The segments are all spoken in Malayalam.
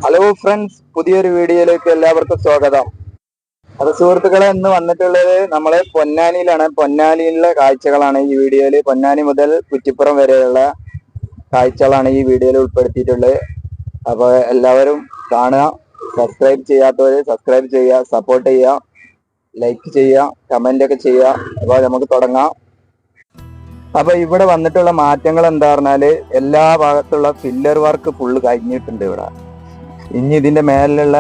ഹലോ ഫ്രണ്ട്സ്, പുതിയൊരു വീഡിയോയിലേക്ക് എല്ലാവർക്കും സ്വാഗതം. അത് സുഹൃത്തുക്കളെ, ഇന്ന് വന്നിട്ടുള്ളത് നമ്മള് പൊന്നാനിയിലാണ്. പൊന്നാനിയിലെ കാഴ്ചകളാണ് ഈ വീഡിയോയില്. പൊന്നാനി മുതൽ കുറ്റിപ്പുറം വരെയുള്ള കാഴ്ചകളാണ് ഈ വീഡിയോയിൽ ഉൾപ്പെടുത്തിയിട്ടുള്ളത്. അപ്പൊ എല്ലാവരും കാണുക. സബ്സ്ക്രൈബ് ചെയ്യാത്തവര് സബ്സ്ക്രൈബ് ചെയ്യുക, സപ്പോർട്ട് ചെയ്യുക, ലൈക്ക് ചെയ്യുക, കമന്റ് ഒക്കെ ചെയ്യുക. അപ്പൊ നമുക്ക് തുടങ്ങാം. അപ്പൊ ഇവിടെ വന്നിട്ടുള്ള മാറ്റങ്ങൾ എന്താ പറഞ്ഞാല്, എല്ലാ ഭാഗത്തുള്ള ഫില്ലർ വർക്ക് ഫുള്ള് കഴിഞ്ഞിട്ടുണ്ട് ഇവിടെ. ഇനി ഇതിന്റെ മേലിലുള്ള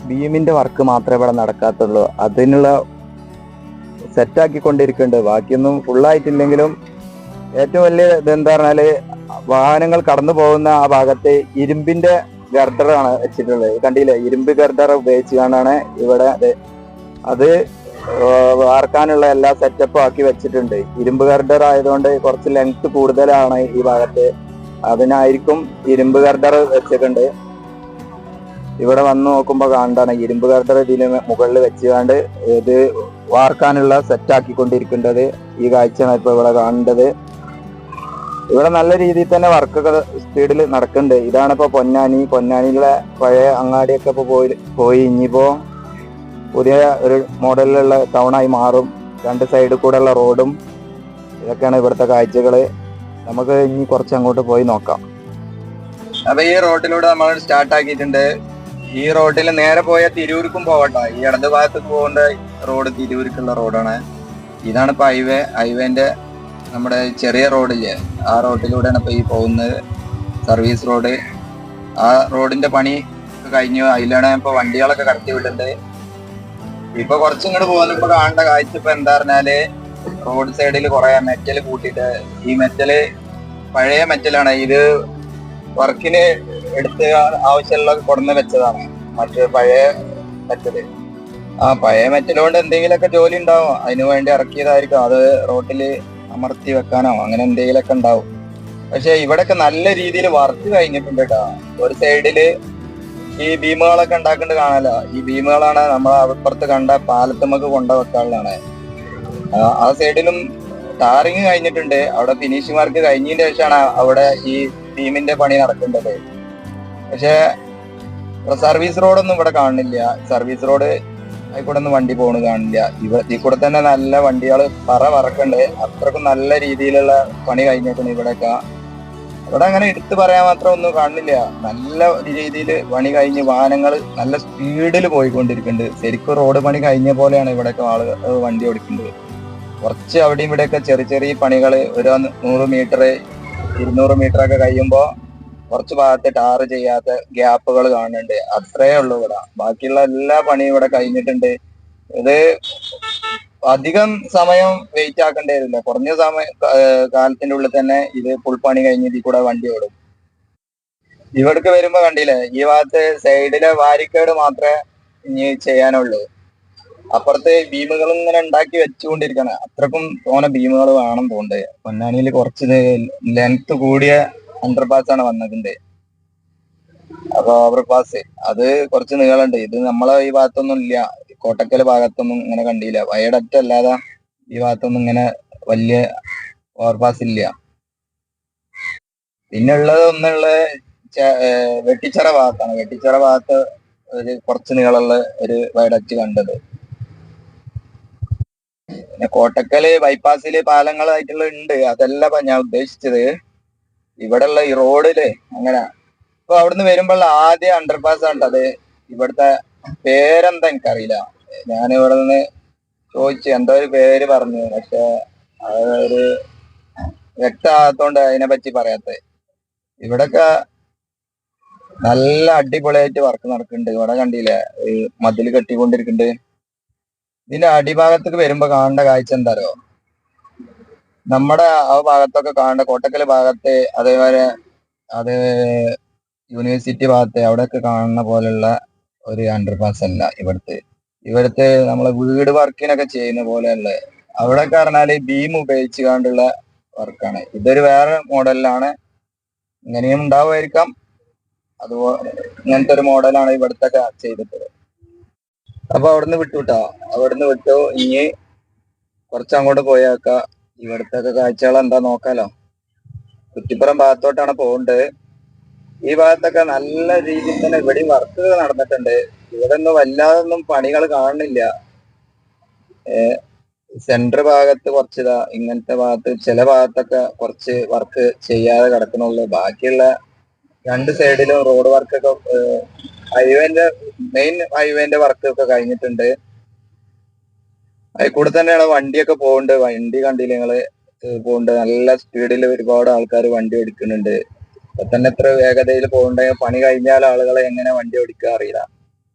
ബീമിന്റെ വർക്ക് മാത്രമേ ഇവിടെ നടക്കാത്തുള്ളൂ. അതിനുള്ള സെറ്റാക്കിക്കൊണ്ടിരിക്കുന്നുണ്ട്. ബാക്കിയൊന്നും ഫുള്ളായിട്ടില്ലെങ്കിലും ഏറ്റവും വലിയ ഇതെന്താ പറഞ്ഞാല്, വാഹനങ്ങൾ കടന്നു പോകുന്ന ആ ഭാഗത്ത് ഇരുമ്പിന്റെ ഗർഡറാണ് വെച്ചിട്ടുള്ളത്. കണ്ടില്ലേ, ഇരുമ്പ് ഗർഡർ ഉപയോഗിച്ചുകൊണ്ടാണ് ഇവിടെ അത് വാർക്കാനുള്ള എല്ലാ സെറ്റപ്പും ആക്കി വെച്ചിട്ടുണ്ട്. ഇരുമ്പ് ഗർഡർ ആയതുകൊണ്ട് കുറച്ച് ലെങ്ത് കൂടുതലാണ് ഈ ഭാഗത്ത്. അതിനായിരിക്കും ഇരുമ്പ് ഗർഡർ വെച്ചിട്ടുണ്ട്. ഇവിടെ വന്ന് നോക്കുമ്പോൾ കാണാണ് ഇരുമ്പ് ഗർഡർ ഇതിന് മുകളിൽ വെച്ചുകൊണ്ട് ഇത് വാർക്കാനുള്ള സെറ്റ് ആക്കിക്കൊണ്ടിരിക്കേണ്ടത്. ഈ കാഴ്ചയാണ് ഇപ്പൊ ഇവിടെ കാണേണ്ടത്. ഇവിടെ നല്ല രീതിയിൽ തന്നെ വർക്കൊക്കെ സ്പീഡിൽ നടക്കുന്നുണ്ട്. ഇതാണ് ഇപ്പൊ പൊന്നാനിയിലെ പഴയ അങ്ങാടിയൊക്കെ ഇപ്പൊ പോയി ഇനിയിപ്പോ പുതിയ ഒരു മോഡലിലുള്ള ടൗണായി മാറും. രണ്ട് സൈഡിൽ കൂടെ ഉള്ള റോഡും ഇതൊക്കെയാണ് ഇവിടുത്തെ കാഴ്ചകള്. നമുക്ക് ഇനി കുറച്ച് അങ്ങോട്ട് പോയി നോക്കാം. അപ്പൊ ഈ റോഡിലൂടെ നമ്മൾ സ്റ്റാർട്ട് ആക്കിയിട്ടുണ്ട്. ഈ റോഡിൽ നേരെ പോയ തിരൂർക്കും പോകട്ടെ. ഈ ഇടത് ഭാഗത്തേക്ക് പോകേണ്ട റോഡ് തിരൂർക്കുള്ള റോഡാണ്. ഇതാണ് ഇപ്പൊ ഹൈവേന്റെ നമ്മുടെ ചെറിയ റോഡില്ലേ, ആ റോഡിലൂടെയാണ് ഇപ്പൊ ഈ പോകുന്നത്. Service road. ആ റോഡിന്റെ പണി കഴിഞ്ഞു. അതിലാണ് ഇപ്പൊ വണ്ടികളൊക്കെ കടത്തി വിടുന്നത്. ഇപ്പൊ കുറച്ചും ഇങ്ങോട്ട് പോകുന്ന ഇപ്പൊ കാണേണ്ട കാഴ്ച ഇപ്പൊ എന്താ പറഞ്ഞാല്, റോഡ് സൈഡിൽ കുറെ മെറ്റൽ കൂട്ടിയിട്ട്, ഈ മെറ്റല് പഴയ മെറ്റലാണ്. ഇത് വർക്കിന് എടുത്ത് ആവശ്യമുള്ള കൊടുന്ന് വെച്ചതാണ്. മറ്റു പഴയ മെറ്റല്. ആ പഴയ മെറ്റൽ കൊണ്ട് എന്തെങ്കിലുമൊക്കെ ജോലി ഉണ്ടാവും. അതിനു വേണ്ടി ഇറക്കിയതായിരിക്കും. അത് റോട്ടില് അമർത്തി വെക്കാനോ അങ്ങനെ എന്തെങ്കിലുമൊക്കെ ഉണ്ടാവും. പക്ഷെ ഇവിടെയൊക്കെ നല്ല രീതിയിൽ വർക്ക് കഴിഞ്ഞിട്ടുണ്ട് കേട്ടോ. ഒരു സൈഡില് ഈ ബീമുകളൊക്കെ ഉണ്ടാക്കേണ്ടത് കാണാലോ. ഈ ബീമുകളാണ് നമ്മൾ അപ്പുറത്ത് കണ്ട പാലത്തുമ്മക്ക് കൊണ്ടുവെക്കാനുള്ളതാണ്. ആ സൈഡിലും ടാറിങ് കഴിഞ്ഞിട്ടുണ്ട്. അവിടെ ഫിനിഷിംഗ് വർക്ക് കഴിഞ്ഞതിന് ശേഷമാണ് അവിടെ ഈ ബീമിന്റെ പണി നടക്കേണ്ടത്. പക്ഷെ സർവീസ് റോഡൊന്നും ഇവിടെ കാണുന്നില്ല. സർവീസ് റോഡ് ആയിക്കൂടെ ഒന്നും വണ്ടി പോണ കാണില്ല. ഈ കൂടെ തന്നെ നല്ല വണ്ടികൾ പറക്കുന്നുണ്ട്. അത്രക്കും നല്ല രീതിയിലുള്ള പണി കഴിഞ്ഞേക്കുന്നു ഇവിടെയൊക്കെ. ഇവിടെ അങ്ങനെ എടുത്തു പറയാൻ മാത്രം ഒന്നും കാണുന്നില്ല. നല്ല രീതിയിൽ പണി കഴിഞ്ഞ് വാഹനങ്ങൾ നല്ല സ്പീഡിൽ പോയിക്കൊണ്ടിരിക്കുന്നുണ്ട്. ശരിക്കും റോഡ് പണി കഴിഞ്ഞ പോലെയാണ് ഇവിടെയൊക്കെ ആളുകൾ വണ്ടി ഓടിക്കുന്നത്. കുറച്ച് അവിടെയും ഇവിടെയൊക്കെ ചെറിയ ചെറിയ പണികൾ, ഒരു 100 മീറ്റർ 200 മീറ്റർ ഒക്കെ കഴിയുമ്പോൾ കുറച്ച് ഭാഗത്ത് ടാർ ചെയ്യാത്ത ഗ്യാപ്പുകൾ കാണുന്നുണ്ട്. അത്രേ ഉള്ളൂ ഇവിടെ. ബാക്കിയുള്ള എല്ലാ പണിയും ഇവിടെ കഴിഞ്ഞിട്ടുണ്ട്. ഇത് അധികം സമയം വെയിറ്റ് ആക്കേണ്ടി വരില്ല. കുറഞ്ഞ കാലത്തിന്റെ ഉള്ളിൽ തന്നെ ഇത് ഫുൾ പണി കഴിഞ്ഞ് ഇതിൽ കൂടെ വണ്ടി ഓടും. ഇവിടേക്ക് വരുമ്പോ കണ്ടില്ലേ, ഈ ഭാഗത്ത് സൈഡിലെ വാരിക്കേട് മാത്രമേ ഇനി ചെയ്യാനുള്ളൂ. അപ്പുറത്ത് ബീമുകൾ ഇങ്ങനെ ഉണ്ടാക്കി വെച്ചുകൊണ്ടിരിക്കണം. അത്രക്കും തോനെ ബീമുകൾ വേണം തോന്നുന്നത്. പൊന്നാനിയിൽ കുറച്ച് ലെങ്ത് കൂടിയ അണ്ടർപാസ് ആണ് വന്നിട്ടുണ്ട്. അപ്പൊ ഓവർപാസ് അത് കുറച്ച് നീളമുണ്ട്. ഇത് നമ്മളെ ഈ ഭാഗത്തൊന്നും ഇല്ല. കോട്ടക്കൽ ഭാഗത്തൊന്നും ഇങ്ങനെ കണ്ടില്ല. വയഡക്റ്റ് അല്ലാതെ ഈ ഭാഗത്തൊന്നും ഇങ്ങനെ വലിയ ഓവർപാസ് ഇല്ല. പിന്നെ ഉള്ളത് വെട്ടിച്ചിറ ഭാഗത്താണ്. വെട്ടിച്ചിറ ഭാഗത്ത് ഒരു കുറച്ച് നീളമുള്ള ഒരു വയഡക്റ്റ് കണ്ടത്. പിന്നെ കോട്ടക്കല് ബൈപ്പാസില് പാലങ്ങളായിട്ടുള്ള ഉണ്ട്. അതല്ല ഞാൻ ഉദ്ദേശിച്ചത്. ഇവിടെ ഉള്ള ഈ റോഡില് അങ്ങനെ. ഇപ്പൊ അവിടുന്ന് വരുമ്പോൾ ആദ്യ അണ്ടർപാസ് ആണ്ടത്. ഇവിടുത്തെ പേരെന്താ എനിക്കറിയില്ല. ഞാൻ ഇവിടെ നിന്ന് ചോദിച്ചു, എന്തോ ഒരു പേര് പറഞ്ഞു. പക്ഷെ അതൊരു വ്യക്തമാകത്തോണ്ട് അതിനെ പറ്റി പറയാത്തത്. ഇവിടൊക്കെ നല്ല അടിപൊളിയായിട്ട് വർക്ക് നടക്കുന്നുണ്ട്. ഇവിടെ കണ്ടില്ലേ, ഈ മതിൽ കെട്ടിക്കൊണ്ടിരിക്കുന്നുണ്ട്. ഇതിന്റെ അടിഭാഗത്തേക്ക് വരുമ്പോ കാണേണ്ട കാഴ്ച എന്താരോ, നമ്മുടെ ആ ഭാഗത്തൊക്കെ കാണേണ്ട കോട്ടക്കൽ ഭാഗത്ത്, അതേപോലെ അത് യൂണിവേഴ്സിറ്റി ഭാഗത്ത് അവിടെയൊക്കെ കാണുന്ന പോലുള്ള ഒരു അണ്ടർപാസ് അല്ല ഇവിടുത്തെ നമ്മളെ വീട് വർക്കിനൊക്കെ ചെയ്യുന്ന പോലെയുള്ള. അവിടെയൊക്കെ പറഞ്ഞാല് ബീം ഉപയോഗിച്ച് കൊണ്ടുള്ള വർക്കാണ്. ഇതൊരു വേറെ മോഡലിലാണ്. ഇങ്ങനെയും ഉണ്ടാവുമായിരിക്കാം. അതുപോലെ ഇങ്ങനത്തെ ഒരു മോഡലാണ് ഇവിടുത്തെ ചെയ്തിട്ടുള്ളത്. അപ്പൊ അവിടുന്ന് വിട്ടു. ഇനി കുറച്ച് അങ്ങോട്ട് പോയേക്ക. ഇവിടുത്തെ കാഴ്ചകൾ എന്താ നോക്കാലോ. കുറ്റിപ്പുറം ഭാഗത്തോട്ടാണ് പോകേണ്ടത്. ഈ ഭാഗത്തൊക്കെ നല്ല രീതിയിൽ തന്നെ ഇവിടെയും വർക്ക് നടന്നിട്ടുണ്ട്. ഇവിടെ ഒന്നും വല്ലാതൊന്നും പണികൾ കാണുന്നില്ല. സെന്റർ ഭാഗത്ത് കുറച്ചിതാ, ഇങ്ങനത്തെ ഭാഗത്ത് ചില ഭാഗത്തൊക്കെ കുറച്ച് വർക്ക് ചെയ്യാതെ കിടക്കണുള്ളൂ. ബാക്കിയുള്ള രണ്ട് സൈഡിലും റോഡ് വർക്കൊക്കെ ഹൈവേന്റെ മെയിൻ ഹൈവേന്റെ വർക്കൊക്കെ കഴിഞ്ഞിട്ടുണ്ട്. അതിൽ കൂടെ തന്നെയാണ് വണ്ടിയൊക്കെ പോകുന്നുണ്ട്. വണ്ടി കണ്ടില്ല നിങ്ങള് പോകുന്നുണ്ട്. നല്ല സ്പീഡിൽ ഒരുപാട് ആൾക്കാർ വണ്ടി ഓടിക്കുന്നുണ്ട്. ഇപ്പൊ തന്നെ എത്ര വേഗതയിൽ പോകുന്നുണ്ടെങ്കിൽ പണി കഴിഞ്ഞാൽ ആളുകളെ എങ്ങനെ വണ്ടി ഓടിക്കുക അറിയില്ല.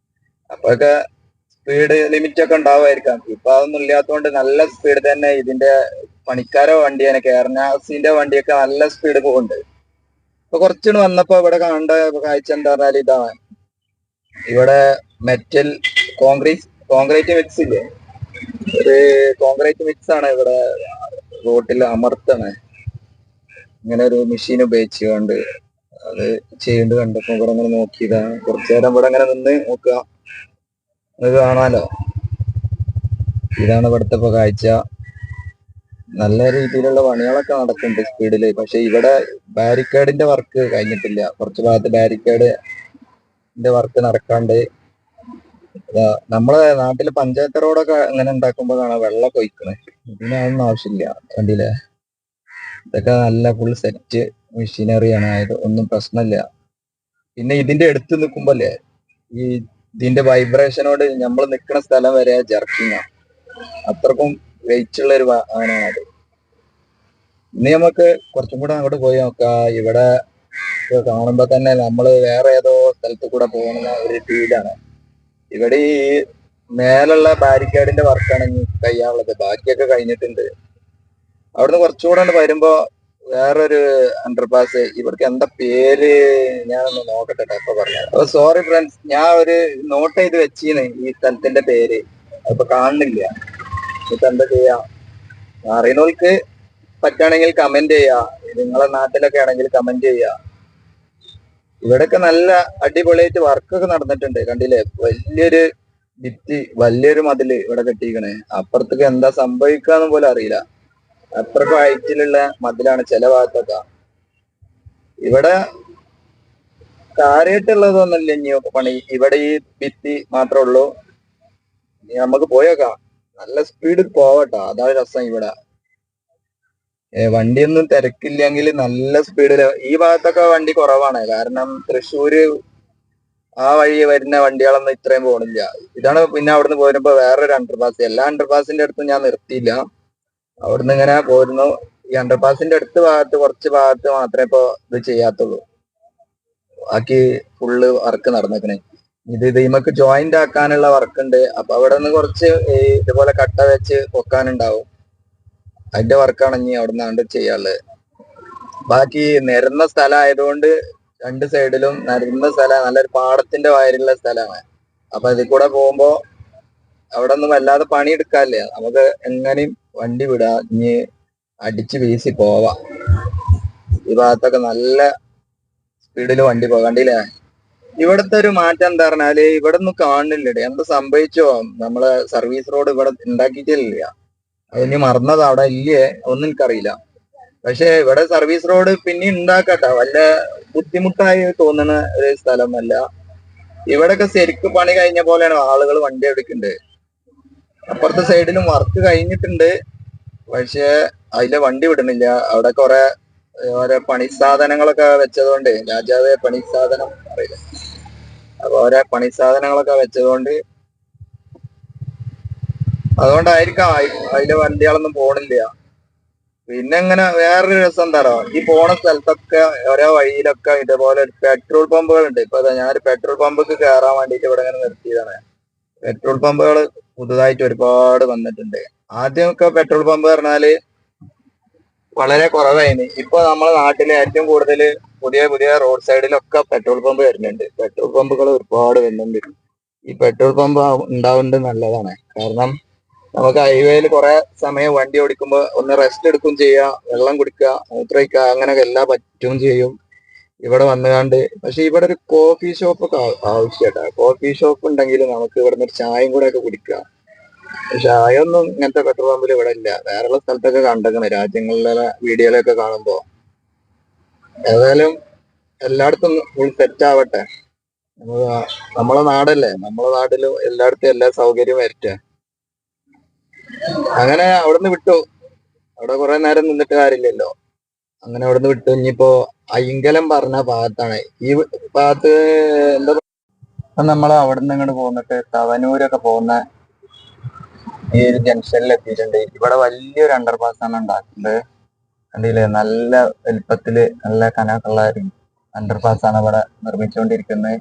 അപ്പൊക്കെ സ്പീഡ് ലിമിറ്റ് ഒക്കെ ഉണ്ടാവുമായിരിക്കാം. ഇപ്പൊ അതൊന്നും ഇല്ലാത്തതുകൊണ്ട് നല്ല സ്പീഡ് തന്നെ ഇതിന്റെ പണിക്കാരോ വണ്ടിയാണ് കേരനാസിന്റെ വണ്ടിയൊക്കെ നല്ല സ്പീഡ് പോകുന്നുണ്ട്. ഇപ്പൊ കുറച്ചുകൂടി വന്നപ്പോ ഇവിടെ കാണേണ്ട കാഴ്ച എന്താ പറഞ്ഞാൽ ഇതാണ്. ഇവിടെ മെറ്റൽ കോൺക്രീറ്റ് മിക്സ് ഇല്ലേ, ഒരു കോൺക്രീറ്റ് മിക്സ് ആണ് ഇവിടെ റോട്ടിൽ അമർത്താണ്. ഇങ്ങനെ ഒരു മെഷീൻ ഉപയോഗിച്ചുകൊണ്ട് അത് ചെയ്യേണ്ടത് കണ്ടപ്പോ ഇവിടെ അങ്ങനെ നോക്കിയതാണ്. കുറച്ചു നേരം ഇവിടെ അങ്ങനെ നിന്ന് നോക്കുക, അത് കാണാലോ. ഇതാണ് ഇവിടുത്തെ ഇപ്പൊ കാഴ്ച. നല്ല രീതിയിലുള്ള പണികളൊക്കെ നടക്കുന്നുണ്ട് സ്പീഡില്. പക്ഷെ ഇവിടെ ബാരിക്കേഡിന്റെ വർക്ക് കഴിഞ്ഞിട്ടില്ല. കുറച്ച് ഭാഗത്ത് ബാരിക്കേഡിന്റെ വർക്ക് നടക്കാണ്ട്. നമ്മളെ നാട്ടില് പഞ്ചായത്ത് റോഡൊക്കെ ഇങ്ങനെ ഉണ്ടാക്കുമ്പോഴാണ് വെള്ളം കൊയ്ക്കണേ. ഇതിനൊന്നും ആവശ്യമില്ല. കണ്ടില്ലേ, ഇതൊക്കെ നല്ല ഫുൾ സെറ്റ് മെഷീനറിയാണ്. ആയത് ഒന്നും പ്രശ്നമില്ല. പിന്നെ ഇതിന്റെ അടുത്ത് നിൽക്കുമ്പോല്ലേ, ഈ ഇതിന്റെ വൈബ്രേഷനോട് നമ്മൾ നിൽക്കുന്ന സ്ഥലം വരെ ജർക്കിങ്ങാ. അത്രക്കും വെയിറ്റ് ഉള്ള ഒരു വാഹനമാണത്. ഇനി നമുക്ക് കുറച്ചും കൂടെ അങ്ങോട്ട് പോയി നോക്കാം. ഇവിടെ കാണുമ്പോ തന്നെ നമ്മള് വേറെ ഏതോ സ്ഥലത്ത് കൂടെ പോകുന്ന ഒരു ഫീലാണ്. ഇവിടെ ഈ മേലുള്ള ബാരിക്കേഡിന്റെ വർക്കാണ് ഇനി കഴിയാനുള്ളത്. ബാക്കിയൊക്കെ കഴിഞ്ഞിട്ടുണ്ട്. അവിടുന്ന് കുറച്ചുകൂടെ വരുമ്പോ വേറൊരു അണ്ടർപാസ്, ഇവർക്ക് എന്താ പേര് ഞാനൊന്ന് നോക്കട്ടെ ഇപ്പൊ പറഞ്ഞു. അപ്പൊ സോറി ഫ്രണ്ട്സ്, ഞാൻ ഒരു നോട്ട് ചെയ്ത് വെച്ചീന്ന് ഈ സ്ഥലത്തിന്റെ പേര്, അപ്പൊ കാണുന്നില്ല. ഇപ്പൊ എന്താ ചെയ്യാ, അറിയുന്നവർക്ക് പറ്റുകയാണെങ്കിൽ കമന്റ് ചെയ്യാ. നിങ്ങളെ നാട്ടിലൊക്കെ ആണെങ്കിൽ കമന്റ് ചെയ്യാ. ഇവിടെയൊക്കെ നല്ല അടിപൊളിയായിട്ട് വർക്കൊക്കെ നടന്നിട്ടുണ്ട്. കണ്ടില്ലേ, വലിയൊരു ഭിത്തി, വലിയൊരു മതില് ഇവിടെ കെട്ടിയിരിക്കണേ. അപ്പുറത്തേക്ക് എന്താ സംഭവിക്കാന്ന് പോലും അറിയില്ല. അത്രക്കും ഹൈറ്റിലുള്ള മതിലാണ് ചില ഭാഗത്തൊക്കെ. ഇവിടെ കാര്യമായിട്ടുള്ളതൊന്നുമില്ല ഇനി പണി. ഇവിടെ ഈ ഭിത്തി മാത്രമേ ഉള്ളൂ. നമുക്ക് പോയേക്കാം. നല്ല സ്പീഡിൽ പോവട്ടോ, അതാണ് രസം. ഇവിടെ വണ്ടിയൊന്നും തിരക്കില്ലെങ്കിൽ നല്ല സ്പീഡില്. ഈ ഭാഗത്തൊക്കെ വണ്ടി കുറവാണ്, കാരണം തൃശ്ശൂര് ആ വഴി വരുന്ന വണ്ടികളൊന്നും ഇത്രയും പോണില്ല. ഇതാണ്. പിന്നെ അവിടുന്ന് പോരുമ്പോ വേറൊരു അണ്ടർപാസ്. എല്ലാ അണ്ടർപാസിന്റെ അടുത്തും ഞാൻ നിർത്തിയില്ല, അവിടുന്ന് ഇങ്ങനെ പോരുന്നു. ഈ അണ്ടർപാസിന്റെ അടുത്ത കുറച്ച് ഭാഗത്ത് മാത്രമേ ഇപ്പൊ ഇത് ചെയ്യാത്തുള്ളൂ. ബാക്കി ഫുള്ള് വർക്ക് നടന്നേക്കണേ. ഇത് നമുക്ക് ജോയിന്റ് ആക്കാനുള്ള വർക്ക് ഉണ്ട്. അപ്പൊ അവിടെ നിന്ന് കുറച്ച് ഇതുപോലെ കട്ട വെച്ച് പൊക്കാനുണ്ടാവും. അതിന്റെ വർക്കാണ് ഇനി അവിടെ നിന്നാണ്ട് ചെയ്യാനുള്ളത്. ബാക്കി നിരന്ന സ്ഥലം ആയതുകൊണ്ട് രണ്ട് സൈഡിലും നിരന്ന സ്ഥലം, നല്ലൊരു പാടത്തിന്റെ വായിലുള്ള സ്ഥലമാണ്. അപ്പൊ അതിൽ കൂടെ പോകുമ്പോ അവിടെ ഒന്നും വല്ലാതെ പണി എടുക്കാല്ലേ, നമുക്ക് എങ്ങനെയും വണ്ടി വിടാ, ഇനി അടിച്ച് വീശി പോവാം. ഈ ഭാഗത്തൊക്കെ നല്ല സ്പീഡിൽ വണ്ടി പോകാം. കണ്ടില്ലേ, ഇവിടുത്തെ ഒരു മാറ്റം എന്താ പറഞ്ഞാല് ഇവിടെ ഒന്നും കാണുന്നില്ല. എന്താ സംഭവിച്ചോ, നമ്മളെ സർവീസ് റോഡ് ഇവിടെ ഉണ്ടാക്കിയിട്ടില്ല. അതിന് മറന്നത് അവിടെ ഇല്ലേ ഒന്നും എനിക്കറിയില്ല. പക്ഷെ ഇവിടെ സർവീസ് റോഡ് പിന്നെ ഉണ്ടാക്കട്ടെ, വല്ല ബുദ്ധിമുട്ടായി തോന്നുന്ന ഒരു സ്ഥലമല്ല. ഇവിടെയൊക്കെ ശരിക്കും പണി കഴിഞ്ഞ പോലെയാണ് ആളുകൾ വണ്ടി എടുക്കുന്നുണ്ട്. അപ്പുറത്തെ സൈഡിലും വർക്ക് കഴിഞ്ഞിട്ടുണ്ട്, പക്ഷെ അതിലെ വണ്ടി വിടുന്നില്ല. അവിടെ കുറെ ഓരോ പണി സാധനങ്ങളൊക്കെ വെച്ചതുകൊണ്ട്, രാജാവേ പണി സാധനം അറിയില്ല, അപ്പൊ ഓരോ പണി സാധനങ്ങളൊക്കെ വെച്ചതുകൊണ്ട് അതുകൊണ്ടായിരിക്കാം അതിലെ വണ്ടികളൊന്നും പോണില്ല. പിന്നെ ഇങ്ങനെ വേറൊരു രസം എന്താണോ, ഈ പോണ സ്ഥലത്തൊക്കെ ഓരോ വഴിയിലൊക്കെ ഇതുപോലെ പെട്രോൾ പമ്പുകളുണ്ട്. ഇപ്പൊ ഞാനൊരു പെട്രോൾ പമ്പൊക്കെ കയറാൻ വേണ്ടിയിട്ട് ഇവിടെ ഇങ്ങനെ നിർത്തിയതാണ്. പെട്രോൾ പമ്പുകൾ പുതുതായിട്ട് ഒരുപാട് വന്നിട്ടുണ്ട്. ആദ്യമൊക്കെ പെട്രോൾ പമ്പ് പറഞ്ഞാല് വളരെ കുറവായിരുന്നു. ഇപ്പൊ നമ്മളെ നാട്ടിലെ ഏറ്റവും കൂടുതൽ പുതിയ പുതിയ റോഡ് സൈഡിലൊക്കെ പെട്രോൾ പമ്പ് വരുന്നുണ്ട്. പെട്രോൾ പമ്പുകൾ ഒരുപാട് വരുന്നുണ്ട്. ഈ പെട്രോൾ പമ്പ് ഉണ്ടാവുന്നത് നല്ലതാണ്, കാരണം നമുക്ക് ഹൈവേയിൽ കുറെ സമയം വണ്ടി ഓടിക്കുമ്പോൾ ഒന്ന് റെസ്റ്റ് എടുക്കുകയും ചെയ്യാം, വെള്ളം കുടിക്കുക, മൂത്രമൊഴിക്കുക, അങ്ങനെയൊക്കെ എല്ലാം പറ്റുകയും ചെയ്യും ഇവിടെ വന്നുകാണ്ട്. പക്ഷെ ഇവിടെ ഒരു കോഫി ഷോപ്പ് ഒക്കെ ആവശ്യമായിട്ടാ. കോഫി ഷോപ്പ് ഉണ്ടെങ്കിൽ നമുക്ക് ഇവിടെ നിന്ന് ചായയും കൂടെ ഒക്കെ കുടിക്കാം. ചായ ഒന്നും ഇങ്ങനത്തെ പെട്രോൾ പമ്പിൽ ഇവിടെ ഇല്ല. വേറെയുള്ള സ്ഥലത്തൊക്കെ കണ്ടേക്കണേ, രാജ്യങ്ങളിലെ വീഡിയോയിലൊക്കെ കാണുമ്പോ. ഏതായാലും എല്ലായിടത്തും ഫുൾ സെറ്റ് ആവട്ടെ. നമ്മളെ നാടല്ലേ, നമ്മളെ നാട്ടിലും എല്ലായിടത്തും എല്ലാ സൗകര്യവും വരട്ടെ. അങ്ങനെ അവിടുന്ന് വിട്ടു. അവിടെ കുറെ നേരം നിന്നിട്ട് കാര്യമില്ലല്ലോ. അങ്ങനെ അവിടുന്ന് വിട്ടു. ഇനിയിപ്പോ അയിങ്കലം പറഞ്ഞ ഭാഗത്താണ്. ഈ ഭാഗത്ത് എന്താ നമ്മൾ അവിടുന്ന് ഇങ്ങോട്ട് പോന്നിട്ട് തവനൂരൊക്കെ പോകുന്ന ഈ ഒരു ജംഗ്ഷനിൽ എത്തിയിട്ടുണ്ട്. ഇവിടെ വലിയൊരു അണ്ടർപാസ് ആണ് ഉണ്ടാക്കുന്നത്. കണ്ടില്ലേ, നല്ല വലിപ്പത്തില് നല്ല കനമുള്ള ഒരു അണ്ടർപാസ് ആണ് ഇവിടെ നിർമ്മിച്ചുകൊണ്ടിരിക്കുന്നത്.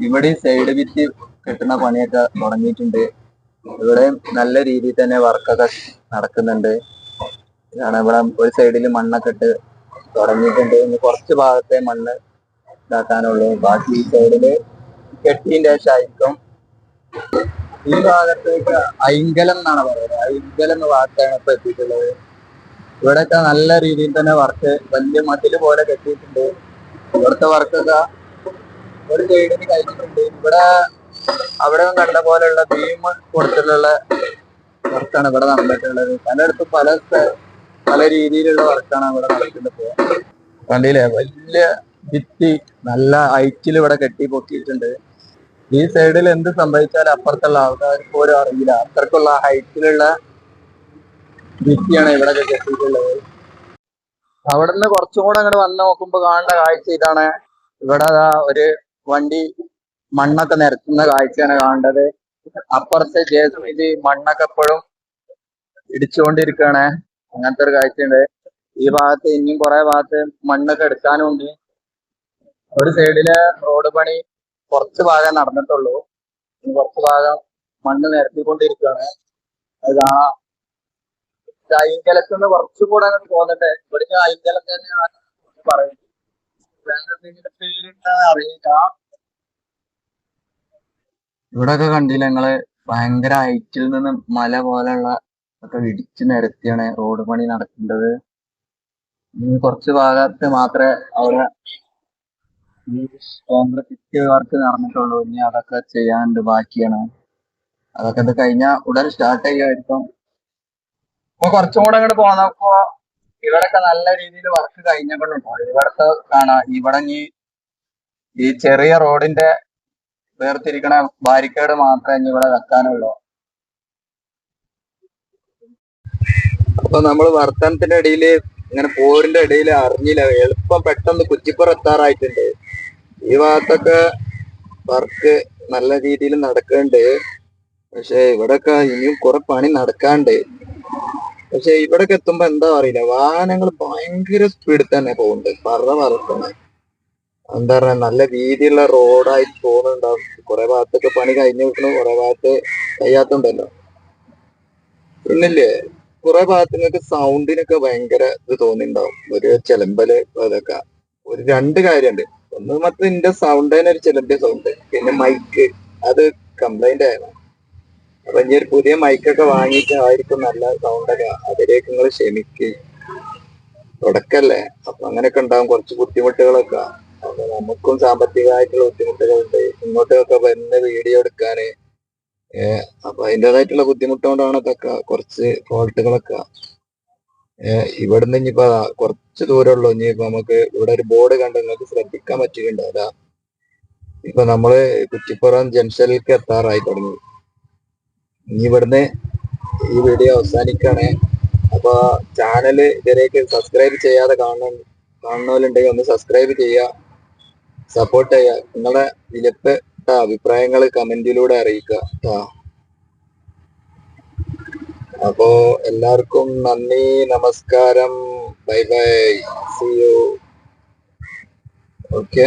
ഇവിടെ സൈഡ് ഭിത്തി കെട്ടുന്ന പണിയൊക്കെ തുടങ്ങിയിട്ടുണ്ട്. ഇവിടെ നല്ല രീതിയിൽ തന്നെ വർക്കൊക്കെ നടക്കുന്നുണ്ട്. ഇതാണ് ഇവിടെ ഒരു സൈഡിൽ മണ്ണൊക്കെ ഇട്ട് തുടങ്ങിയിട്ടുണ്ട്. ഇനി കുറച്ച് ഭാഗത്തെ മണ്ണ് ഇതാക്കാനുള്ളൂ. ബാക്കി ഈ സൈഡില് കെട്ടിന്റെ ശേഷമായിരിക്കും. ഈ ഭാഗത്തേക്ക് അയിങ്കലം എന്നാണ് പറയുന്നത്. അയിങ്കലം എന്ന ഭാഗത്താണ് ഇപ്പൊ എത്തിയിട്ടുള്ളത്. ഇവിടെയൊക്കെ നല്ല രീതിയിൽ തന്നെ വർക്ക് വലിയ മതില് പോലെ കെട്ടിയിട്ടുണ്ട്. ഇവിടുത്തെ വർക്കൊക്കെ ഒരു സൈഡിന് കഴിഞ്ഞിട്ടുണ്ട്. ഇവിടെ അവിടെ കണ്ട പോലെയുള്ള ബീം കൊടുത്തിട്ടുള്ള വർക്കാണ് ഇവിടെ നടന്നിട്ടുള്ളത്. പലയിടത്തും പല രീതിയിലുള്ള വർക്കാണ് ഇവിടെ നടക്കുന്നത്. കണ്ടില്ലേ, വലിയ ഭിത്തി നല്ല ഹൈറ്റിൽ ഇവിടെ കെട്ടി പൊക്കിയിട്ടുണ്ട്. ഈ സൈഡിൽ എന്ത് സംഭവിച്ചാലും അപ്പുറത്തുള്ള ആൾക്കാർക്ക് പോലും അറിയില്ല. അത്രക്കുള്ള ഹൈറ്റിലുള്ള ഭിത്തിയാണ് ഇവിടെ കെട്ടിയിട്ടുള്ളത്. അവിടെ നിന്ന് കുറച്ചും കൂടെ അങ്ങോട്ട് വന്ന് നോക്കുമ്പോ കാണേണ്ട കാഴ്ച ഇതാണ്. ഇവിടെ ഒരു വണ്ടി മണ്ണൊക്കെ നിരത്തുന്ന കാഴ്ചയാണ് കാണേണ്ടത്. അപ്പുറത്തെ JCB മണ്ണൊക്കെ എപ്പോഴും ഇടിച്ചുകൊണ്ടിരിക്കുകയാണ്. അങ്ങനത്തെ ഒരു കാഴ്ചയുണ്ട്. ഈ ഭാഗത്ത് ഇനിയും കുറെ ഭാഗത്ത് മണ്ണൊക്കെ എടുക്കാനും ഉണ്ട്. ഒരു സൈഡില് റോഡ് പണി കുറച്ച് ഭാഗം നടന്നിട്ടുള്ളൂ. കുറച്ച് ഭാഗം മണ്ണ് നിരത്തിക്കൊണ്ടിരിക്കുകയാണ്. അത് കാണാം. അയിങ്കലത്തുനിന്ന് കുറച്ചുകൂടെ അങ്ങോട്ട് പോകുന്നുണ്ട്. ഇവിടുത്തെ അയിങ്കലം തന്നെയാണ് പറയുന്നത്. പേരുണ്ടെന്ന് അറിയില്ല. ഇവിടെയൊക്കെ കണ്ടില്ല നിങ്ങള്, ഭയങ്കര ഹൈറ്റിൽ നിന്ന് മല പോലെയുള്ള ഒക്കെ ഇടിച്ചു നിരത്തിയാണ് റോഡ് പണി നടക്കേണ്ടത്. ഇനി കുറച്ച് ഭാഗത്ത് മാത്രമേ അവിടെ ഈ കോൺക്രീറ്റ് വർക്ക് നടന്നിട്ടുള്ളൂ. ഇനി അതൊക്കെ ചെയ്യാണ്ട് ബാക്കിയാണ്. അതൊക്കെ ഇത് കഴിഞ്ഞാൽ ഉടൻ സ്റ്റാർട്ട് ചെയ്യുമായിരിക്കും. ഇപ്പൊ കുറച്ചും കൂടെ അങ്ങോട്ട് പോന്നപ്പോ ഇവിടൊക്കെ നല്ല രീതിയിൽ വർക്ക് കഴിഞ്ഞിട്ടുണ്ടോ. ഇവിടത്തെ കാണാം. ഇവിടെ ഈ ചെറിയ റോഡിന്റെ വേർതിരിക്കണ ബാരിക്കേഡ് മാത്രമേ ഇനി ഇവിടെ വെക്കാനുള്ളൂ. അപ്പൊ നമ്മൾ വർത്തനത്തിന്റെ ഇടയില് ഇങ്ങനെ പോരിന്റെ ഇടയിൽ അറിഞ്ഞില്ല, എളുപ്പം പെട്ടെന്ന് കുറ്റിപ്പുറം എത്താറായിട്ടുണ്ട്. ഈ ഭാഗത്തൊക്കെ വർക്ക് നല്ല രീതിയിൽ നടക്കുന്നുണ്ട്. പക്ഷെ ഇവിടൊക്കെ ഇനിയും കുറെ പണി നടക്കാണ്ട്. പക്ഷെ ഇവിടൊക്കെ എത്തുമ്പോ എന്താ അറിയില്ല, വാഹനങ്ങൾ ഭയങ്കര സ്പീഡിൽ തന്നെ പോകുന്നുണ്ട്. പറത്തന്നെ എന്താ പറയാ, നല്ല രീതിയിലുള്ള റോഡായി പോകുന്നുണ്ടാവും. കുറെ ഭാഗത്തൊക്കെ പണി കഴിഞ്ഞു കിട്ടണം, കുറെ ഭാഗത്ത് കഴിയാത്തുണ്ടല്ലോ. പിന്നില്ലേ, കുറെ ഭാഗത്ത് നിങ്ങൾക്ക് സൗണ്ടിനൊക്കെ ഭയങ്കര ഇത് തോന്നിണ്ടാവും, ഒരു ചിലമ്പല്. അതൊക്കെ ഒരു രണ്ട് കാര്യമുണ്ട്. ഒന്ന് മാത്രം എന്റെ സൗണ്ടിന് ഒരു ചിലമ്പിയ സൗണ്ട്, പിന്നെ മൈക്ക് അത് കംപ്ലൈന്റ് ആയിരുന്നു. അപ്പൊ ഇനി ഒരു പുതിയ മൈക്കൊക്കെ വാങ്ങിയിട്ട് ആയിരിക്കും നല്ല സൗണ്ടൊക്കെ. അതിലേക്ക് നിങ്ങൾ ക്ഷമിക്ക്, തുടക്കല്ലേ. അപ്പൊ അങ്ങനെയൊക്കെ ഉണ്ടാവും കുറച്ച് ബുദ്ധിമുട്ടുകളൊക്കെ. അപ്പൊ നമുക്കും സാമ്പത്തികമായിട്ടുള്ള ബുദ്ധിമുട്ടുകളുണ്ട്, ഇങ്ങോട്ടൊക്കെ വരുന്ന വീഡിയോ എടുക്കാന്. അപ്പൊ അതിൻ്റെതായിട്ടുള്ള ബുദ്ധിമുട്ടുകൊണ്ടാണ് ഇതൊക്കെ കുറച്ച് ഫോൾട്ടുകളൊക്കെ. ഇവിടുന്ന് ഇനിയിപ്പോ കുറച്ച് ദൂരമുള്ളൂ. ഇനിയിപ്പോ നമുക്ക് ഇവിടെ ഒരു ബോർഡ് കണ്ട് നിങ്ങൾക്ക് ശ്രദ്ധിക്കാൻ പറ്റുന്നുണ്ടാവില്ല. ഇപ്പൊ നമ്മള് കുറ്റിപ്പുറം ജംഗ്ഷനിലേക്ക് എത്താറായി തുടങ്ങി. ഇനി ഇവിടുന്ന് ഈ വീഡിയോ അവസാനിക്കാണ്. അപ്പൊ ചാനല് ഇതിലേക്ക് സബ്സ്ക്രൈബ് ചെയ്യാതെ കാണുന്നവരുണ്ടെങ്കിൽ ഒന്ന് സബ്സ്ക്രൈബ് ചെയ്യുക, സപ്പോർട്ട് ചെയ്യുക. നിങ്ങളുടെ വിലപ്പെട്ട അഭിപ്രായങ്ങൾ കമന്റിലൂടെ അറിയിക്കുക. അപ്പോ എല്ലാവർക്കും നന്ദി, നമസ്കാരം, bye bye, see you. Okay.